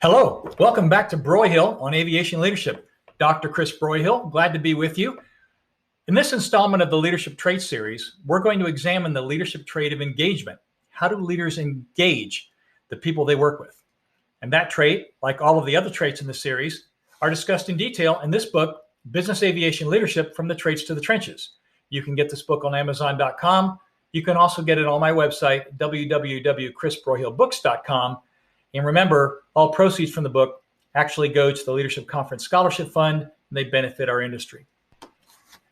Hello, welcome back to Broyhill on Aviation Leadership. Dr. Chris Broyhill, glad to be with you. In this installment of the Leadership Trait Series, we're going to examine the leadership trait of engagement. How do leaders engage the people they work with? And that trait, like all of the other traits in the series, are discussed in detail in this book, Business Aviation Leadership from the Traits to the Trenches. You can get this book on Amazon.com. You can also get it on my website, www.chrisbroyhillbooks.com. And remember, all proceeds from the book actually go to the Leadership Conference Scholarship Fund, and they benefit our industry.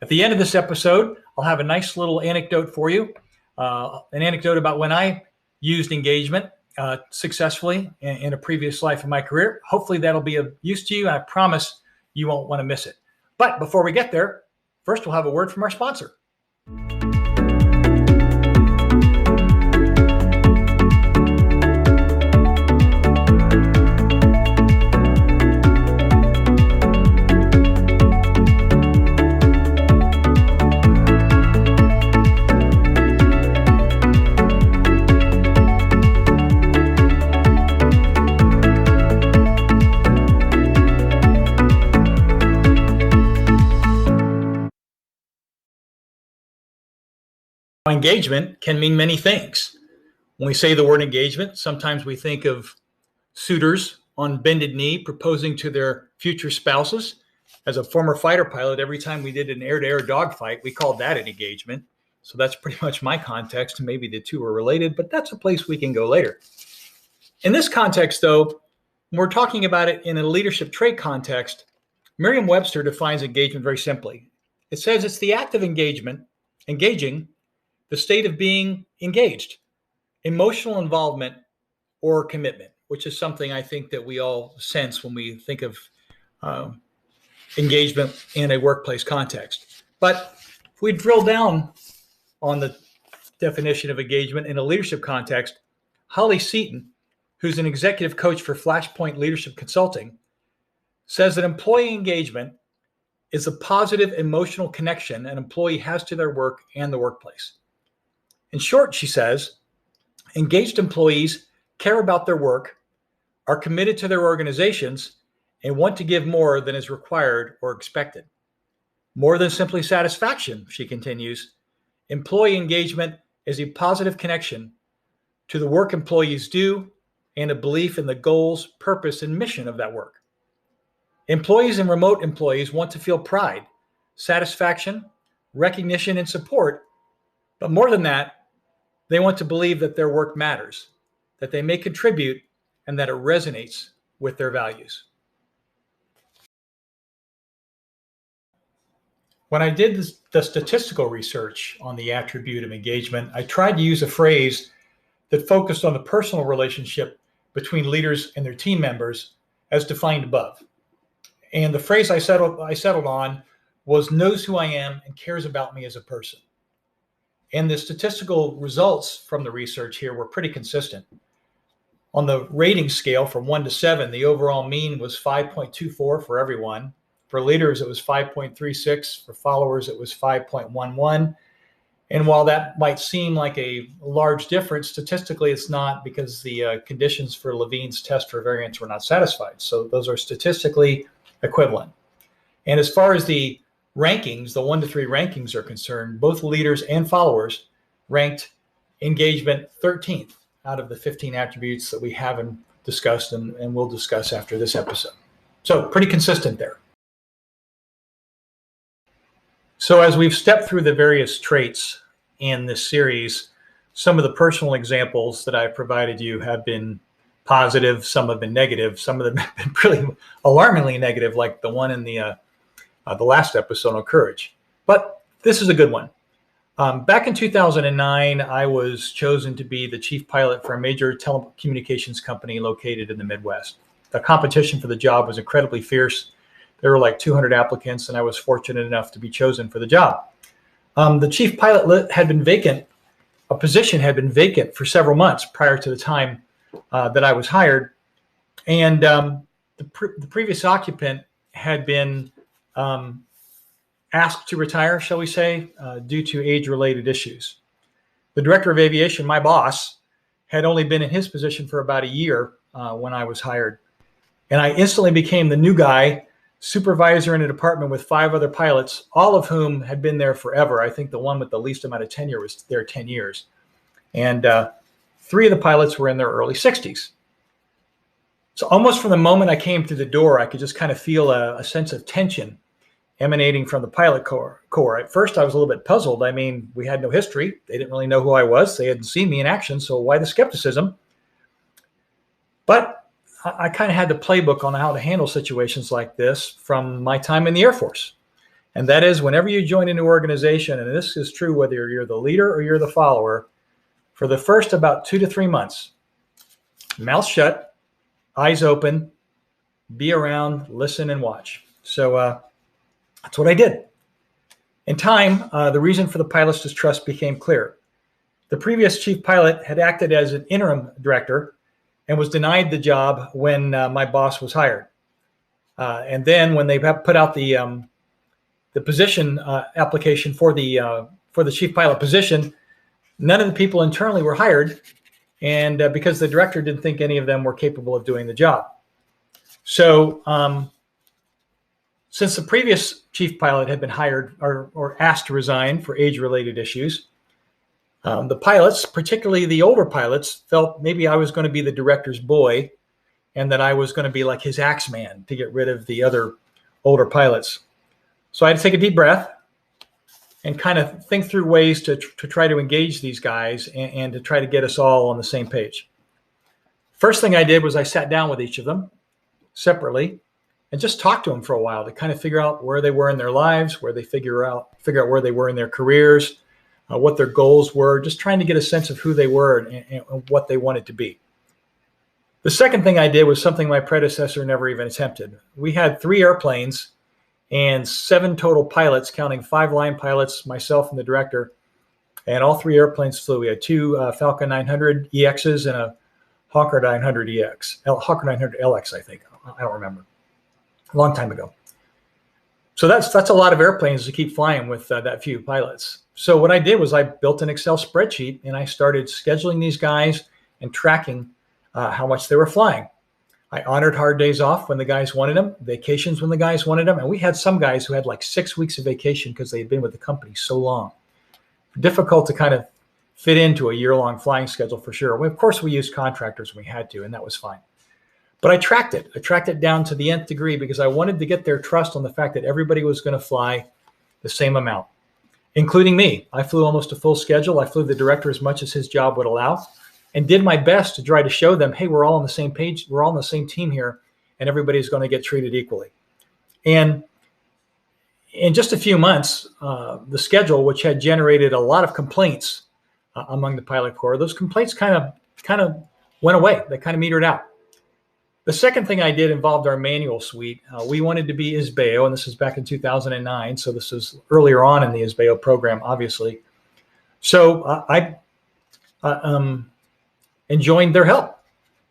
At the end of this episode, I'll have a nice little anecdote for you, an anecdote about when I used engagement successfully in a previous life in my career. Hopefully that'll be of use to you, and I promise you won't want to miss it. But before we get there, first we'll have a word from our sponsor. Engagement can mean many things. When we say the word engagement, sometimes we think of suitors on bended knee proposing to their future spouses. As a former fighter pilot, every time we did an air-to-air dogfight, we called that an engagement. So that's pretty much my context. Maybe the two are related, but that's a place we can go later. In this context, though, when we're talking about it in a leadership trait context, Merriam-Webster defines engagement very simply. It says it's the act of engaging, the state of being engaged, emotional involvement or commitment, which is something I think that we all sense when we think of engagement in a workplace context. But if we drill down on the definition of engagement in a leadership context, Holly Seaton, who's an executive coach for Flashpoint Leadership Consulting, says that employee engagement is a positive emotional connection an employee has to their work and the workplace. In short, she says, engaged employees care about their work, are committed to their organizations, and want to give more than is required or expected. More than simply satisfaction, she continues, employee engagement is a positive connection to the work employees do and a belief in the goals, purpose, and mission of that work. Employees and remote employees want to feel pride, satisfaction, recognition, and support, but more than that, they want to believe that their work matters, that they may contribute, and that it resonates with their values. When I did the statistical research on the attribute of engagement, I tried to use a phrase that focused on the personal relationship between leaders and their team members as defined above. And the phrase I settled on was knows who I am and cares about me as a person. And the statistical results from the research here were pretty consistent. On the rating scale from 1 to 7, the overall mean was 5.24 for everyone. For leaders, it was 5.36. For followers, it was 5.11. And while that might seem like a large difference, statistically it's not, because the conditions for Levine's test for variance were not satisfied. So those are statistically equivalent. And as far as the rankings, the 1 to 3 rankings are concerned, both leaders and followers ranked engagement 13th out of the 15 attributes that we haven't discussed and we'll discuss after this episode. So pretty consistent there. So as we've stepped through the various traits in this series, some of the personal examples that I've provided you have been positive, some have been negative, some of them have been really alarmingly negative, like the one in the last episode on courage. But this is a good one. Back in 2009, I was chosen to be the chief pilot for a major telecommunications company located in the Midwest. The competition for the job was incredibly fierce. There were like 200 applicants, and I was fortunate enough to be chosen for the job. The chief pilot had been vacant. A position had been vacant for several months prior to the time that I was hired. And the previous occupant had been asked to retire, shall we say, due to age-related issues. The director of aviation, my boss, had only been in his position for about a year when I was hired. And I instantly became the new guy, supervisor in a department with 5 other pilots, all of whom had been there forever. I think the one with the least amount of tenure was there 10 years. And 3 of the pilots were in their early 60s. So almost from the moment I came through the door, I could just kind of feel a sense of tension emanating from the pilot corps. At first, I was a little bit puzzled. I mean, we had no history. They didn't really know who I was. They hadn't seen me in action, so why the skepticism? But I kind of had the playbook on how to handle situations like this from my time in the Air Force. And that is, whenever you join a new organization, and this is true whether you're the leader or you're the follower, for the first about 2 to 3 months, mouth shut, eyes open, be around, listen, and watch. So that's what I did. In time, the reason for the pilot's distrust became clear. The previous chief pilot had acted as an interim director and was denied the job when my boss was hired. And then when they put out the position application for the chief pilot position, none of the people internally were hired, and because the director didn't think any of them were capable of doing the job. So since the previous chief pilot had been hired or asked to resign for age-related issues, the pilots, particularly the older pilots, felt maybe I was going to be the director's boy and that I was going to be like his axe man to get rid of the other older pilots. So I had to take a deep breath and kind of think through ways to try to engage these guys and to try to get us all on the same page. First thing I did was I sat down with each of them separately and just talked to them for a while to kind of figure out where they were in their lives, where they figure out where they were in their careers, what their goals were, just trying to get a sense of who they were and what they wanted to be. The second thing I did was something my predecessor never even attempted. We had 3 airplanes and 7 total pilots, counting 5 line pilots, myself and the director, and all 3 airplanes flew. We had 2 Falcon 900 EXs and a Hawker 900 EX, Hawker 900 LX, I think. I don't remember. A long time ago. So that's a lot of airplanes to keep flying with that few pilots. So what I did was I built an Excel spreadsheet and I started scheduling these guys and tracking how much they were flying. I honored hard days off when the guys wanted them, vacations when the guys wanted them. And we had some guys who had like 6 weeks of vacation because they had been with the company so long. Difficult to kind of fit into a year-long flying schedule for sure. Of course, we used contractors when we had to, and that was fine. But I tracked it. I tracked it down to the nth degree because I wanted to get their trust on the fact that everybody was going to fly the same amount, including me. I flew almost a full schedule. I flew the director as much as his job would allow and did my best to try to show them, hey, we're all on the same page. We're all on the same team here, and everybody's going to get treated equally. And in just a few months, the schedule, which had generated a lot of complaints among the pilot corps, those complaints kind of went away. They kind of metered out. The second thing I did involved our manual suite. We wanted to be ISBEO, and this is back in 2009, so this is earlier on in the ISBEO program, obviously. So I joined their help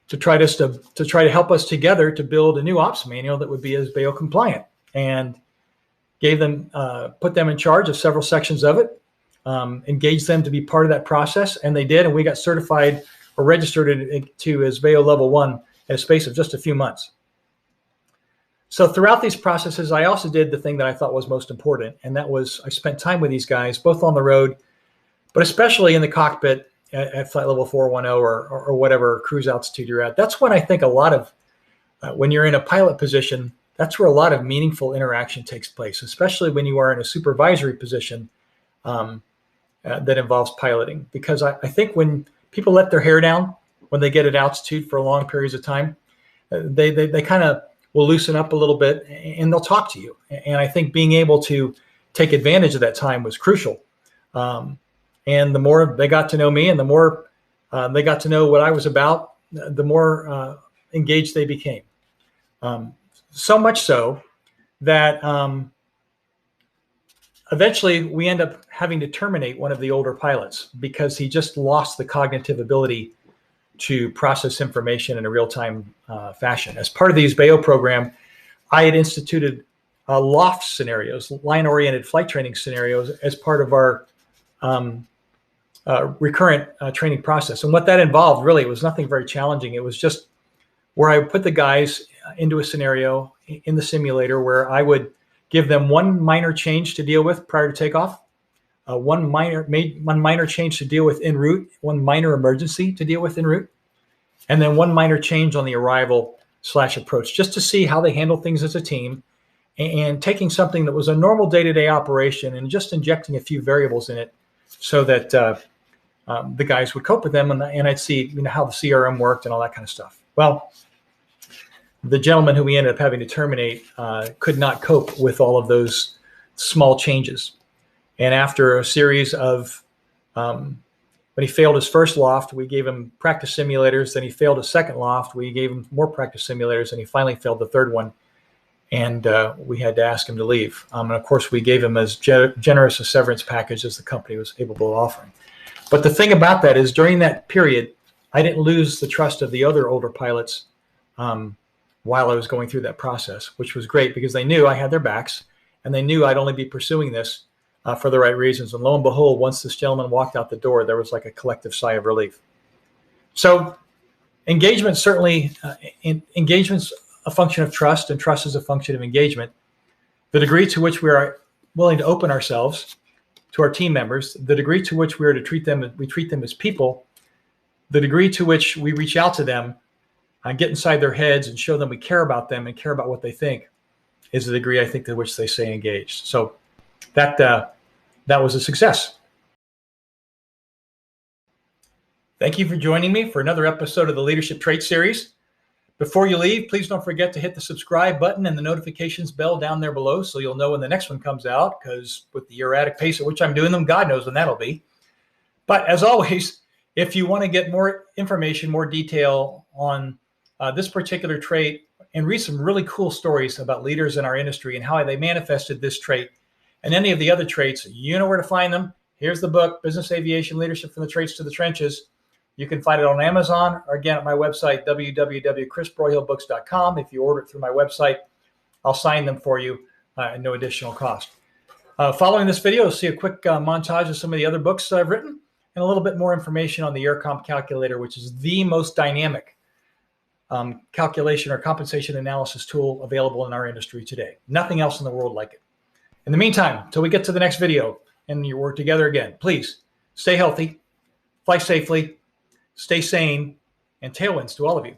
to try to help us together to build a new ops manual that would be ISBEO compliant, and gave them put them in charge of several sections of it, engaged them to be part of that process, and they did, and we got certified or registered to ISBEO level 1 in a space of just a few months. So throughout these processes, I also did the thing that I thought was most important, and that was I spent time with these guys, both on the road, but especially in the cockpit at flight level 410 or whatever cruise altitude you're at. That's when I think a lot of, when you're in a pilot position, that's where a lot of meaningful interaction takes place, especially when you are in a supervisory position that involves piloting. Because I think when people let their hair down, when they get at altitude for long periods of time, they kind of will loosen up a little bit and they'll talk to you. And I think being able to take advantage of that time was crucial. And the more they got to know me and the more they got to know what I was about, the more engaged they became. So much so that eventually we end up having to terminate one of the older pilots because he just lost the cognitive ability to process information in a real-time fashion. As part of the ISBEO program, I had instituted LOF scenarios, line-oriented flight training scenarios, as part of our recurrent training process. And what that involved, really, it was nothing very challenging. It was just where I would put the guys into a scenario in the simulator where I would give them one minor change to deal with prior to takeoff, one minor change to deal with en route, one minor emergency to deal with en route, and then one minor change on the arrival/approach, just to see how they handle things as a team, and taking something that was a normal day-to-day operation and just injecting a few variables in it so that the guys would cope with them, and I'd see how the CRM worked and all that kind of stuff. Well, the gentleman who we ended up having to terminate could not cope with all of those small changes. And after a series of, when he failed his first loft, we gave him practice simulators. Then he failed his second loft. We gave him more practice simulators, and he finally failed the third one. And we had to ask him to leave. And of course, we gave him as generous a severance package as the company was able to offer. But the thing about that is, during that period, I didn't lose the trust of the other older pilots while I was going through that process, which was great because they knew I had their backs, and they knew I'd only be pursuing this for the right reasons. And lo and behold, once this gentleman walked out the door, there was like a collective sigh of relief. So engagement, certainly, engagement's a function of trust, and trust is a function of engagement. The degree to which we are willing to open ourselves to our team members, the degree to which we are to treat them as people, the degree to which we reach out to them, get inside their heads and show them we care about them and care about what they think, is the degree, I think, to which they stay engaged. So that was a success. Thank you for joining me for another episode of the Leadership Traits Series. Before you leave, please don't forget to hit the subscribe button and the notifications bell down there below so you'll know when the next one comes out, because with the erratic pace at which I'm doing them, God knows when that'll be. But as always, if you want to get more information, more detail on this particular trait, and read some really cool stories about leaders in our industry and how they manifested this trait and any of the other traits, you know where to find them. Here's the book, Business Aviation Leadership from the Traits to the Trenches. You can find it on Amazon, or again at my website, www.chrisbroyhillbooks.com. If you order it through my website, I'll sign them for you at no additional cost. Following this video, you'll see a quick montage of some of the other books that I've written, and a little bit more information on the AirComp calculator, which is the most dynamic calculation or compensation analysis tool available in our industry today. Nothing else in the world like it. In the meantime, until we get to the next video and you work together again, please stay healthy, fly safely, stay sane, and tailwinds to all of you.